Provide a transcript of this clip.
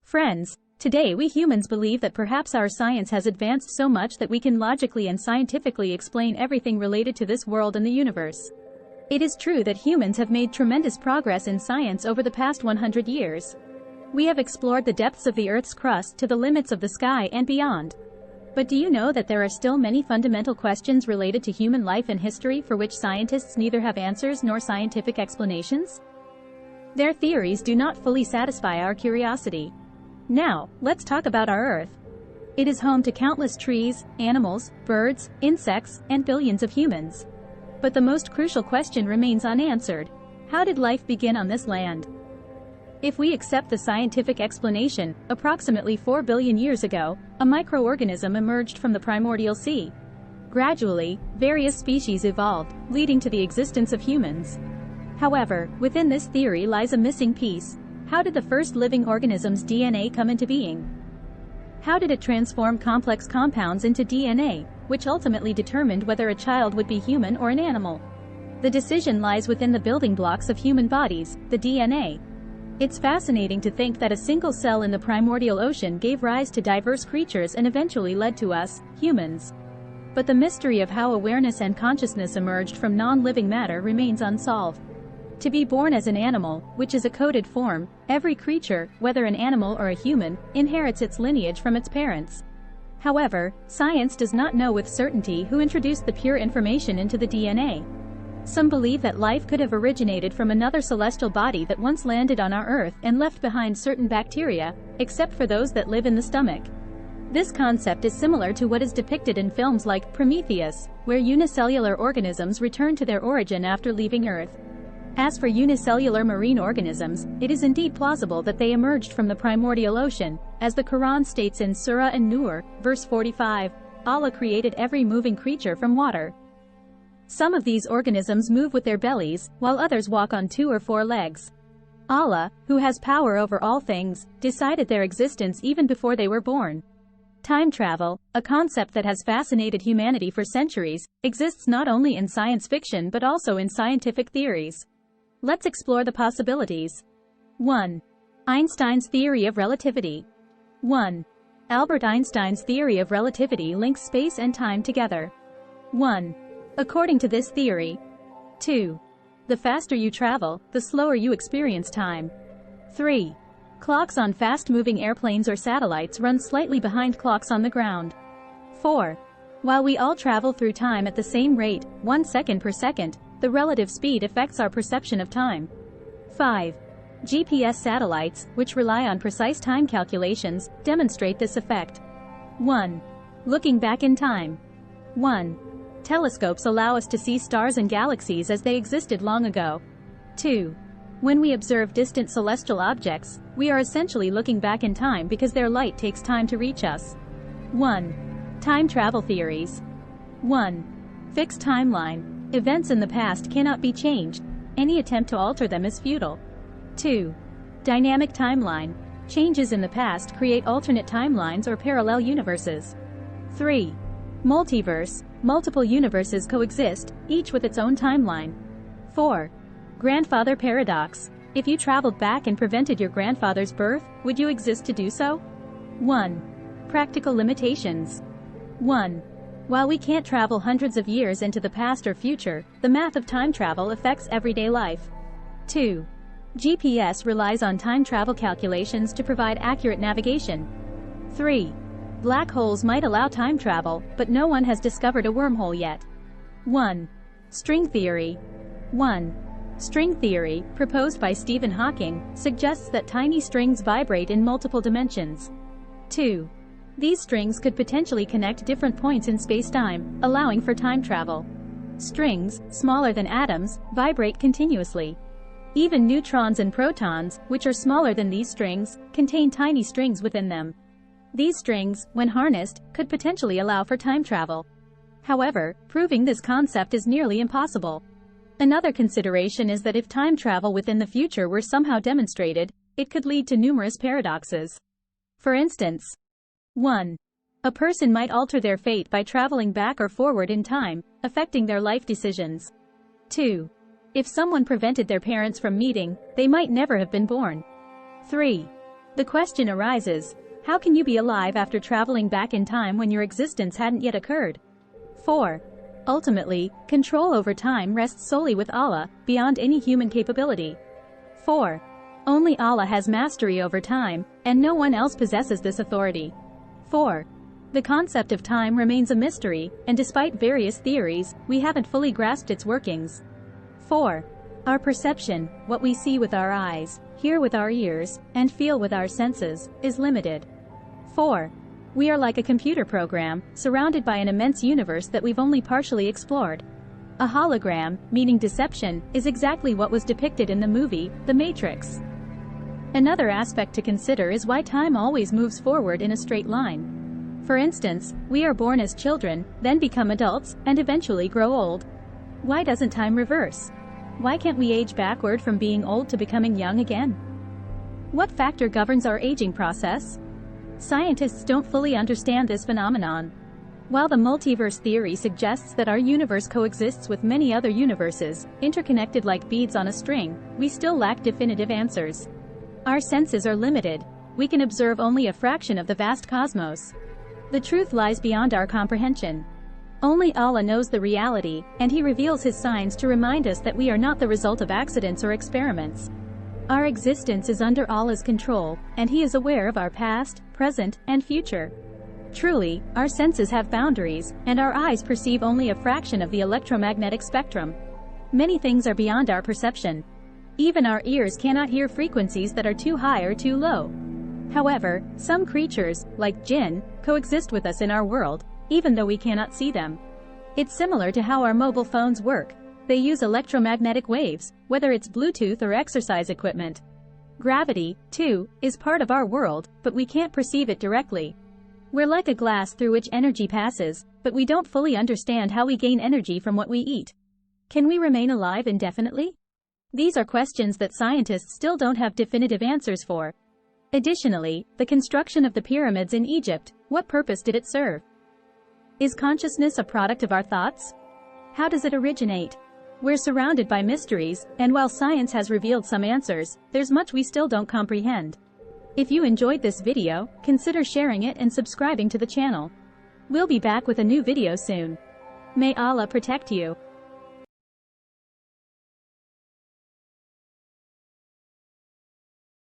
Friends, today we humans believe that perhaps our science has advanced so much that we can logically and scientifically explain everything related to this world and the universe. It is true that humans have made tremendous progress in science over the past 100 years. We have explored the depths of the Earth's crust to the limits of the sky and beyond. But do you know that there are still many fundamental questions related to human life and history for which scientists neither have answers nor scientific explanations? Their theories do not fully satisfy our curiosity. Now, let's talk about our Earth. It is home to countless trees, animals, birds, insects, and billions of humans. But the most crucial question remains unanswered. How did life begin on this land? If we accept the scientific explanation, approximately 4 billion years ago, a microorganism emerged from the primordial sea. Gradually, various species evolved, leading to the existence of humans. However, within this theory lies a missing piece. How did the first living organism's DNA come into being? How did it transform complex compounds into DNA, which ultimately determined whether a child would be human or an animal? The decision lies within the building blocks of human bodies, the DNA. It's fascinating to think that a single cell in the primordial ocean gave rise to diverse creatures and eventually led to us, humans. But the mystery of how awareness and consciousness emerged from non-living matter remains unsolved. To be born as an animal, which is a coded form, every creature, whether an animal or a human, inherits its lineage from its parents. However, science does not know with certainty who introduced the pure information into the DNA. Some believe that life could have originated from another celestial body that once landed on our Earth and left behind certain bacteria, except for those that live in the stomach. This concept is similar to what is depicted in films like Prometheus, where unicellular organisms return to their origin after leaving Earth. As for unicellular marine organisms, it is indeed plausible that they emerged from the primordial ocean, as the Quran states in Surah An-Nur, verse 45, Allah created every moving creature from water. Some of these organisms move with their bellies, while others walk on 2 or 4 legs. Allah, who has power over all things, decided their existence even before they were born. Time travel, a concept that has fascinated humanity for centuries, exists not only in science fiction but also in scientific theories. Let's explore the possibilities. 1. Einstein's theory of relativity. 1. Albert Einstein's theory of relativity links space and time together. 1. According to this theory. 2. The faster you travel, the slower you experience time. 3. Clocks on fast-moving airplanes or satellites run slightly behind clocks on the ground. 4. While we all travel through time at the same rate, 1 second per second, the relative speed affects our perception of time. 5. GPS satellites, which rely on precise time calculations, demonstrate this effect. 1. Looking back in time. 1. Telescopes allow us to see stars and galaxies as they existed long ago. 2. When we observe distant celestial objects, we are essentially looking back in time because their light takes time to reach us. 1. Time travel theories. 1. Fixed timeline. Events in the past cannot be changed. Any attempt to alter them is futile. 2. Dynamic timeline. Changes in the past create alternate timelines or parallel universes. 3. Multiverse. Multiple universes coexist, each with its own timeline. 4. Grandfather paradox. If you traveled back and prevented your grandfather's birth, would you exist to do so? 1. Practical limitations. 1. While we can't travel hundreds of years into the past or future, the math of time travel affects everyday life. 2. GPS relies on time travel calculations to provide accurate navigation. 3. Black holes might allow time travel, but no one has discovered a wormhole yet. 1. String theory. 1. String theory, proposed by Stephen Hawking, suggests that tiny strings vibrate in multiple dimensions. 2. These strings could potentially connect different points in space-time, allowing for time travel. Strings, smaller than atoms, vibrate continuously. Even neutrons and protons, which are smaller than these strings, contain tiny strings within them. These strings, when harnessed, could potentially allow for time travel. However, proving this concept is nearly impossible. Another consideration is that if time travel within the future were somehow demonstrated, it could lead to numerous paradoxes. For instance, 1. A person might alter their fate by traveling back or forward in time, affecting their life decisions. 2. If someone prevented their parents from meeting, they might never have been born. 3. The question arises, how can you be alive after traveling back in time when your existence hadn't yet occurred? 4. Ultimately, control over time rests solely with Allah, beyond any human capability. 4. Only Allah has mastery over time, and no one else possesses this authority. 4. The concept of time remains a mystery, and despite various theories, we haven't fully grasped its workings. 4. Our perception, what we see with our eyes, hear with our ears, and feel with our senses, is limited. 4. We are like a computer program, surrounded by an immense universe that we've only partially explored. A hologram, meaning deception, is exactly what was depicted in the movie, The Matrix. Another aspect to consider is why time always moves forward in a straight line. For instance, we are born as children, then become adults, and eventually grow old. Why doesn't time reverse? Why can't we age backward from being old to becoming young again? What factor governs our aging process? Scientists don't fully understand this phenomenon. While the multiverse theory suggests that our universe coexists with many other universes, interconnected like beads on a string, we still lack definitive answers. Our senses are limited. We can observe only a fraction of the vast cosmos. The truth lies beyond our comprehension. Only Allah knows the reality, and He reveals His signs to remind us that we are not the result of accidents or experiments. Our existence is under Allah's control, and He is aware of our past, present, and future. Truly, our senses have boundaries, and our eyes perceive only a fraction of the electromagnetic spectrum. Many things are beyond our perception. Even our ears cannot hear frequencies that are too high or too low. However, some creatures, like jinn, coexist with us in our world, even though we cannot see them. It's similar to how our mobile phones work. They use electromagnetic waves, whether it's Bluetooth or exercise equipment. Gravity, too, is part of our world, but we can't perceive it directly. We're like a glass through which energy passes, but we don't fully understand how we gain energy from what we eat. Can we remain alive indefinitely? These are questions that scientists still don't have definitive answers for. Additionally, the construction of the pyramids in Egypt, what purpose did it serve? Is consciousness a product of our thoughts? How does it originate? We're surrounded by mysteries, and while science has revealed some answers, there's much we still don't comprehend. If you enjoyed this video, consider sharing it and subscribing to the channel. We'll be back with a new video soon. May Allah protect you.